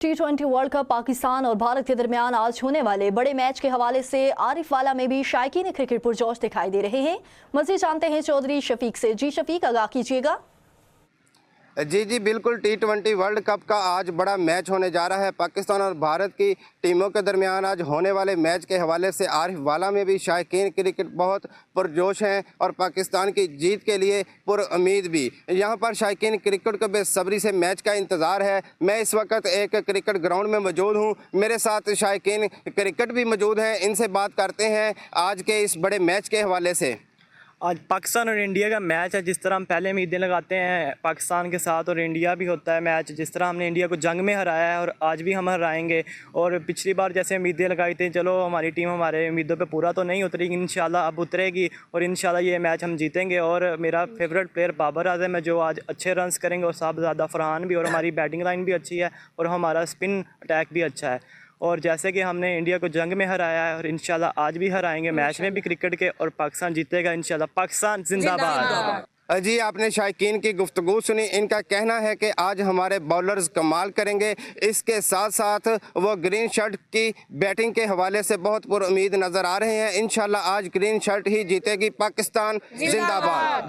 T20 world cup Pakistan और भारत के दरमियान आज होने वाले बड़े मैच के हवाले से आरिफ वाला में भी शायकीन क्रिकेट पुरजोश दिखाई दे रहे हैं। मज़ीद जानते हैं चौधरी शफीक से। जी शफीक, आगाह कीजिएगा। जी बिल्कुल, T20 वर्ल्ड कप का आज बड़ा मैच होने जा रहा है। पाकिस्तान और भारत की टीमों के दरमियान आज होने वाले मैच के हवाले से आरिफ वाला में भी शायकीन क्रिकेट बहुत पुरजोश हैं और पाकिस्तान की जीत के लिए पुरुम्मीद भी। यहां पर शायकीन क्रिकेट को बेसब्री से मैच का इंतज़ार है। मैं इस वक्त एक क्रिकेट ग्राउंड में मौजूद हूं। मेरे साथ शायकीन क्रिकेट भी मौजूद हैं। इनसे बात करते हैं आज के इस बड़े मैच के हवाले से। आज पाकिस्तान और इंडिया का मैच है। जिस तरह हम पहले उम्मीदें लगाते हैं पाकिस्तान के साथ और इंडिया भी होता है मैच, जिस तरह हमने इंडिया को जंग में हराया है और आज भी हम हराएंगे। और पिछली बार जैसे उम्मीदें लगाई थी, चलो हमारी टीम हमारे उम्मीदों पे पूरा तो नहीं उतरी, इंशाल्लाह अब उतरेगी और इंशाल्लाह ये मैच हम जीतेंगे। और मेरा फेवरेट प्लेयर बाबर आजम है जो आज अच्छे रन्स करेंगे और साहबजादा फरहान भी। और हमारी बैटिंग लाइन भी अच्छी है और हमारा स्पिन अटैक भी अच्छा है। और जैसे कि हमने इंडिया को जंग में हराया है और इंशाल्लाह आज भी हराएंगे मैच में भी क्रिकेट के, और पाकिस्तान जीतेगा इंशाल्लाह। पाकिस्तान जिंदाबाद। जी, आपने शायकीन की गुफ्तगू सुनी। इनका कहना है कि आज हमारे बॉलर्स कमाल करेंगे। इसके साथ साथ वो ग्रीन शर्ट की बैटिंग के हवाले से बहुत पुरुम्मीद नज़र आ रहे हैं। इंशाल्लाह आज ग्रीन शर्ट ही जीतेगी। पाकिस्तान जिंदाबाद। जी।